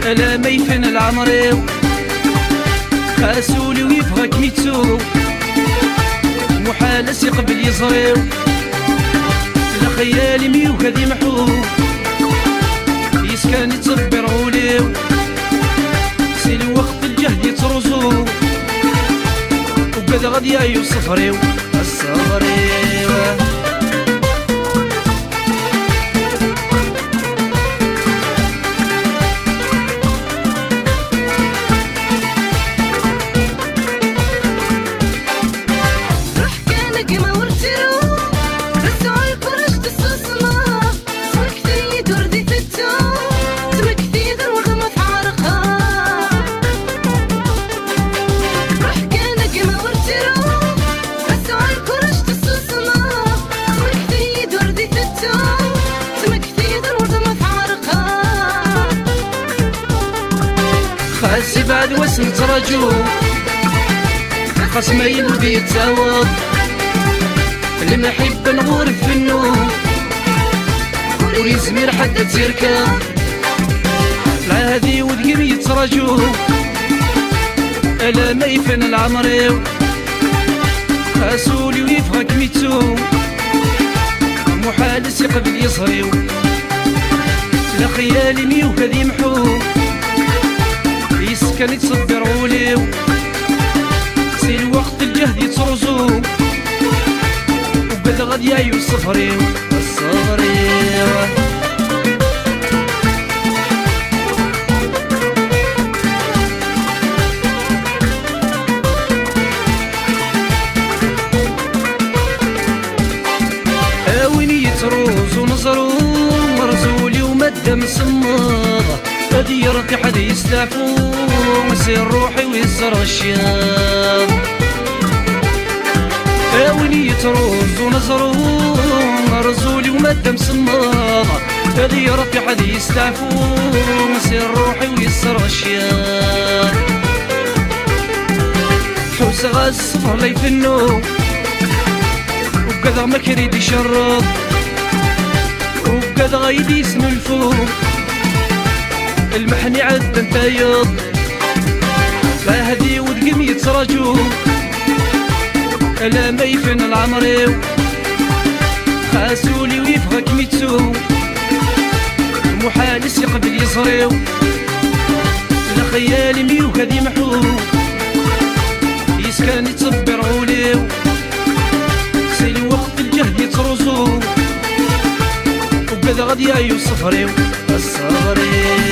الا ما يفن العمريو خاسولي ويفغك ميتسو محال يقبل يزريو لا خيالي ميوك هذي محو يسكن يتصبر غوليو سي الوقت الجهد يترزو وقد غادي يوصف ريو الصبريو خاسي بعد واسم ترجو خصم يلبي يتعوض المحب نغور في النور وليزمير حتى تركب لا هذي وذقيم يترجو الا ما يفن العمريو خاسولي ويفغك ميتو محال يقبل يصريو لا خيالي ميوك هذي محو يسكن يتصبر غوليو سي الوقت الجهد يترزو وقد غادي يوصف ريو الصبريو اويني يتروز ونزرو مرزولي ومدة مسمضة هادي يرتي حد يستعفو مسير روحي ويزر الشياب اويني يتروز ونزرو مرزولي ومدة مسمضة هادي يرتي حد يستعفو مسير روحي ويزر الشياب حوس غاز الصفر لي في النوم وكذا ما كريد يشرب وكذا غايدي يسمو الفوق المحني عد انت يض لا هدي وذقم يترجو الا ما يفن العمريو خاسولي ويفغك ميتسو محال يقبل يصريو لا خيالي ميوك هذي محو يسكن يتصبر غوليو سي الوقت الجهد يترزو وقد غادي يوصف ريو الصبريو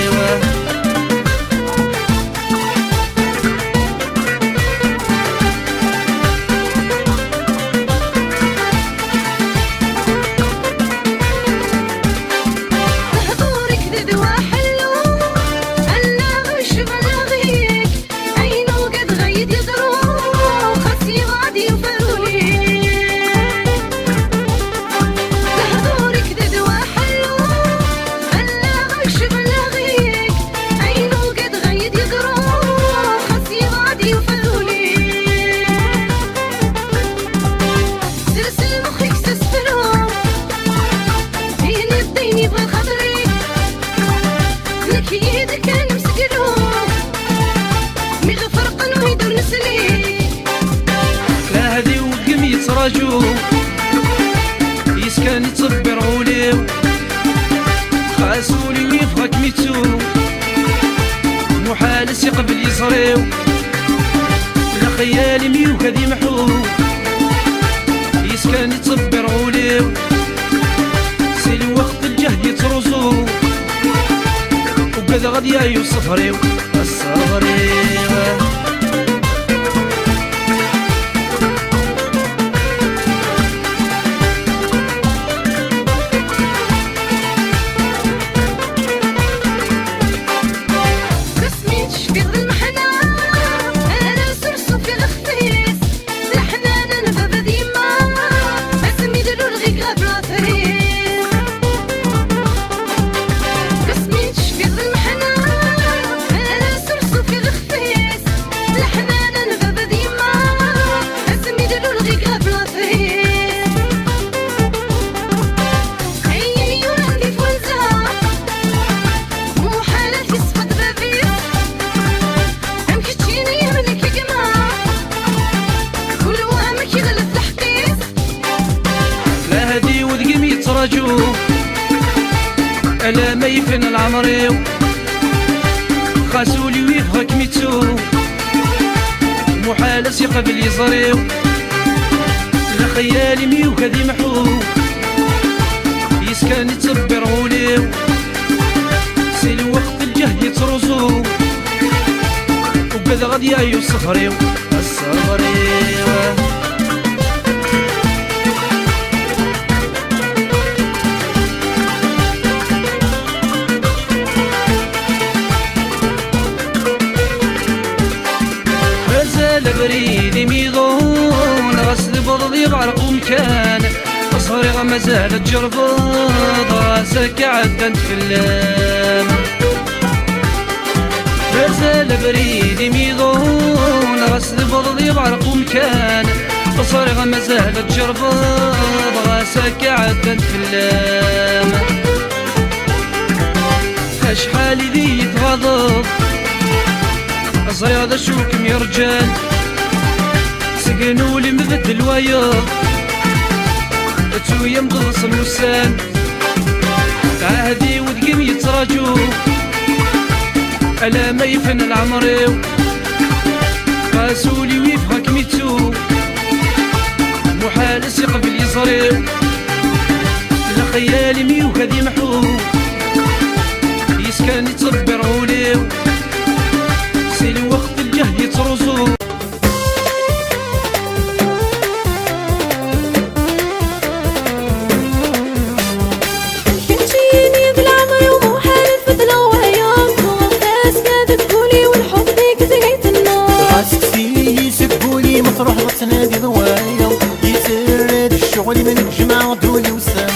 لا هذي وقم يتراجو يسكن يتصبر غوليو خاسولي ويفغك ميتو محال يقبل يصريو لا خيالي ميوك هذي محو يسكن يتصبر غوليو سي الوقت الجهد يترزو وقد غادي يوصف ريو الصبريو في ألا ما يفن العمريو خاسولي ويفغك ميتو محال قبل يزريو لا خيالي ميو كذي محو يسكن يتصبر غوليو سي الوقت الجهد يترزو وكذا غادي يعيو الصفريو الصفريو بريدي ميضون غسل بضضي بعرق مكان صغيرة ما زالت جربض راسك عدن تكلم غسل بريدي ميضون غسل بضضي بعرق مكان صغيرة ما زالت جربض راسك عدن تكلم اشحال ذي يتغضب أصري هذا شوكم يا رجال سقنولي مذد الوياض تويا مضلص الوسان تعهدي وذقيم يتراجو ألا ما يفن العمريو قاسولي ويفغك ميتو محال قبل يصريو لا خيالي ميو كذي محو يسكن يتصبر غوليو الوقت الجهد يترزو كنتيني بالعمر ومحال الفضلة وهيام وغفاس كاد تقولي والحب فيك زيت النار غاسكسي يسبولي مطروح غتنادي ضوايا يترد الشغل من الجمع دولي وسام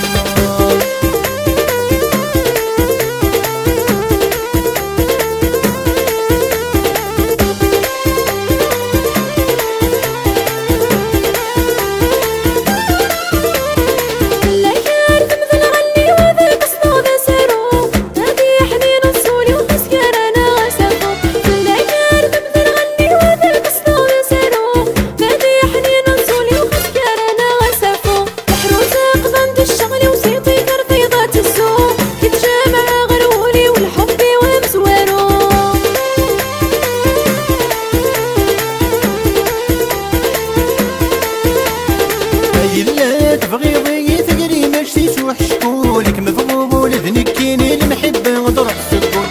تبغيضي ثقري ماشي سوح شكولك مفغوب ولذنك كيني المحبة وضرح سكول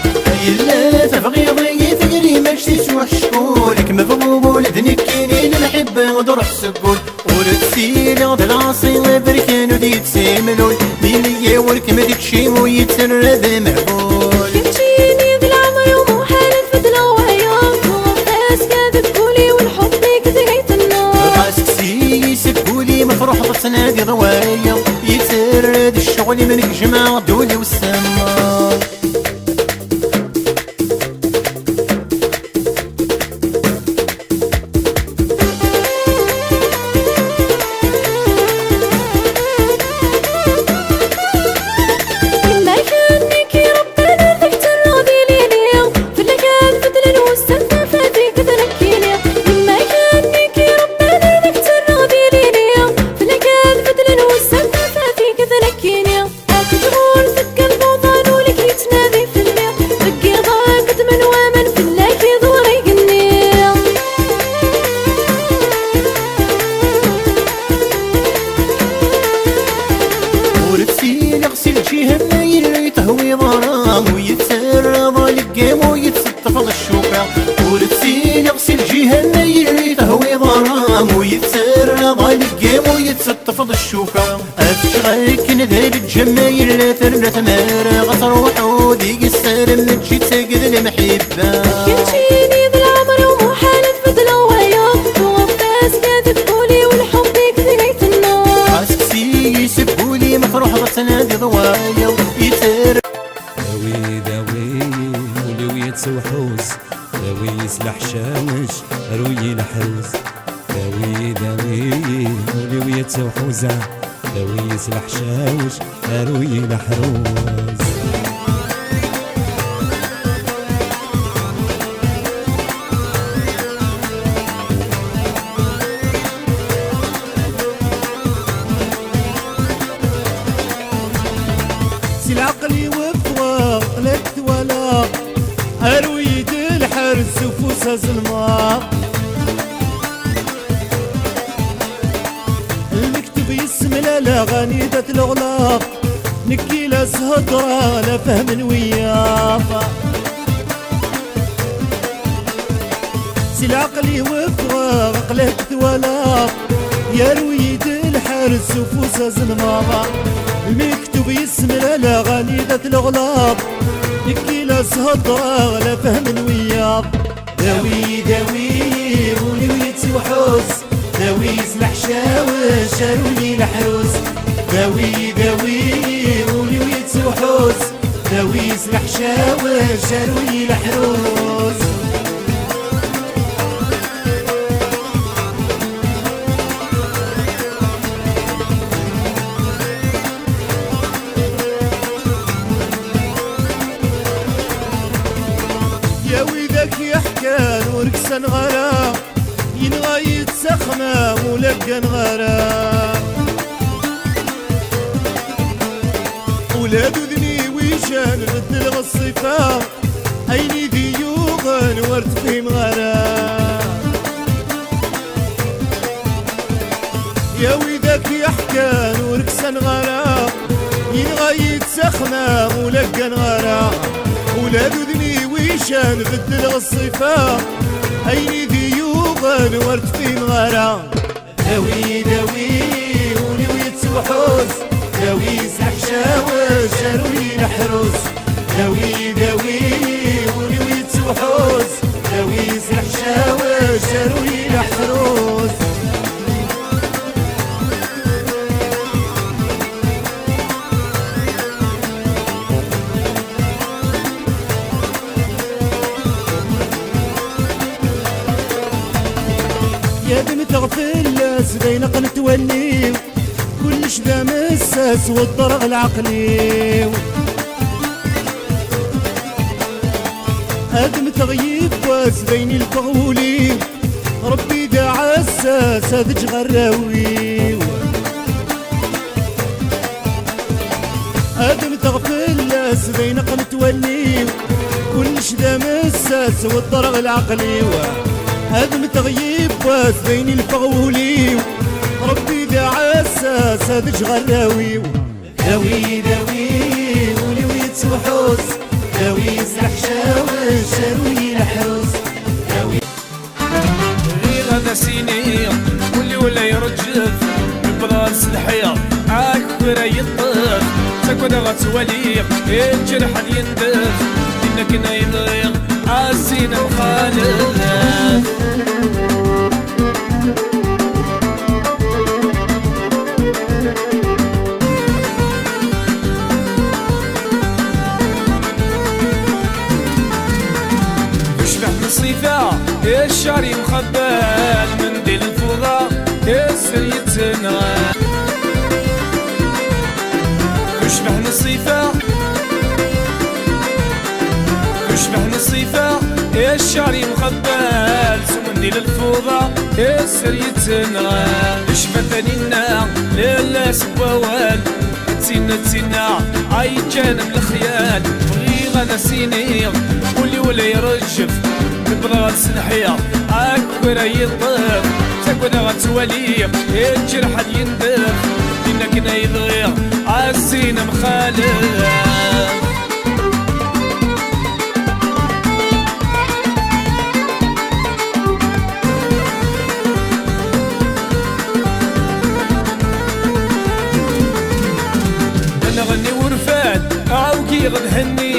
إلا تبغيضي ثقري ماشي سوح شكولك مفغوب ولذنك كيني المحبة وضرح سكول ورتسيلي غد العصي بركان وديت سيملول ميلي ورك مديك شي ويتسرد مهبول كنتيني بالعمر ومحال الفضلة وهيام وغفاس كاد تقولي والحب فيك زيت النار غاسكسي يسبولي مفروح بتنادي ضوايا يترد الشغل من الجمع دولي والسما تهوي ظلام ويتسرب القيم ويتسطف الشوكة ورتسين يغسل جهة الليل تهوي ظلام ويتسرب القيم ويتسطف الشوكة أفشغلك نذهب الجمايل لا ترى تمارا غتروح وديق السلام نجي تساقد المحبة كنتيني بالعمر ومحال الفضلة وهيام وغفاس كاد تقولي والحب كثريت النار غاسكسي يسبولي مفروح بتنادي ضوايا يتر داوي داوي ولو يتسوحوس داوي يسلح شامش روي الحروس داوي داوي ولو يتسوحوزة داوي يسلح شاوش روي الحروس العقل يوفق لك ولا أرويد الحرس وفوسها زلمة المكتوب يسم الأغاني ذات الأغلاق نكي لا سهدرة لا فهم وياها سي العقلي وفغ عقلك ولا يا رويد الحرس وفوسها زلمة المكتوب يسم الأغاني ذات الأغلاق نكي لا سهدرة لا فهم وياها داوي داوي ولي ويتوحوس داوي سلح شاوش شارولي الحروس داوي داوي ولي ويتوحوس داوي سلح شاوش شارولي الحروس يا ويدك يحكى وركسن غرام ينغى يتسخمة ولقى نغرام ولاد ذني ويشان غد الغصفة أيني ديوغن ورد في مغرام يا ويدك يحكى وركسن غرام ينغى يتسخمة ولقى نغرام ولاد ذني ويشان غد الغصفة أيني ديوغن ورد في مغرام داوي داوي ولي ويتوحوس داوي سلح شاوش شارولي الحروس داوي داوي ولي ويتوحوس داوي سلح شاوش شارولي الحروس يا بنت غفلس بين قنت وليو كلش ذا مساس والضرغ العقلي ادم تغيب واس بين الفغولي ربي دا عساس هذج غراوي ادم تغفلس بين قنت وليو كلش ذا مساس والضرغ العقلي هذا متغيب واس بين الفغولي ربي دا عساس هذا غراوي داوي داوي ولي ويتوحوس داوي سلح شاوش شارولي الحروس داوي غير هذا سيني ولا يرجف البراس الحياة عاك ولا يطف تكون غتولي الجرح يندف إنك نايضيق عاسين مخالف يشبح مصيفة الشعري مخبال من ديل الفضاء يسر يتنغى يشبح نصيفة يشبح نصيفة الشعري مخبال سمن ديل الفضاء يسر يتنغى يشبح ثانينا للا سبوال تسينا عاي جانب الخيال بغي غدا سيني ولا يرجف نبغى سنحيا عاك ولا يطف تكون غتولي الجرح يندف إنك نايضيق عالسين مخالف غني ورفاد عاوكي غد هني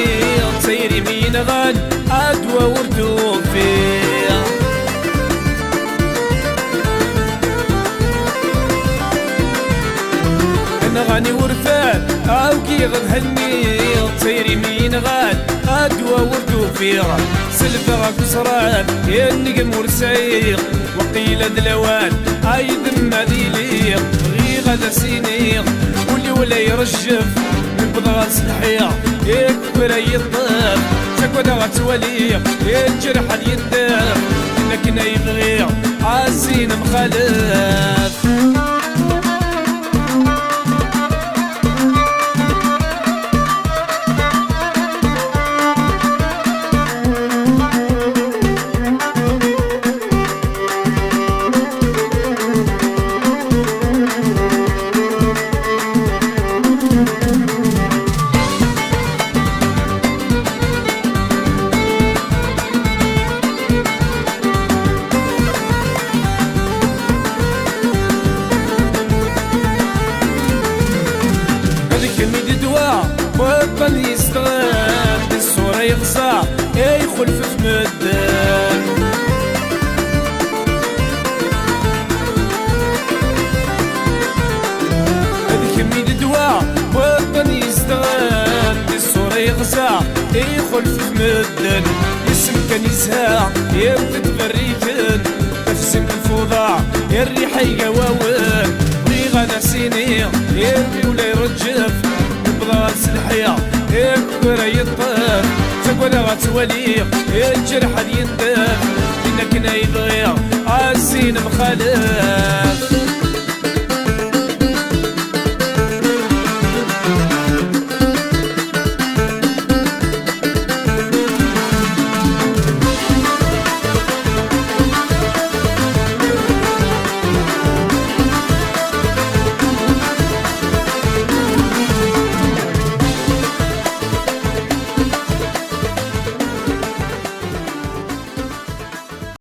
سيري مين غاد عدوى وردوب فيه انا غني ورفاد عاوكي غد هني سيري مين غاد عدوى وردوب فيه سلفة كسران يا النجم ورسايق وقيل دلوان عايد ما ديليق غي غدا سينيق ولا يرجف من بضغط الحياة يكبر يطف تكون غتولي الجرح يندف إنك نايبغي عاسين مخالف يخلف في مدان. هذيك ميد دواء وطن يزدغن بالصورة يغزع يخلف في مدان. يسم كان يزهع يبدت غريكن تفسم الفوضى الريحة يقواون ويغنى سيني يرمي ولا يرجف يبغى سلحية يكبر يطير تقول غتولي الجرح يندم إنك نايض غير عالسين مخالف.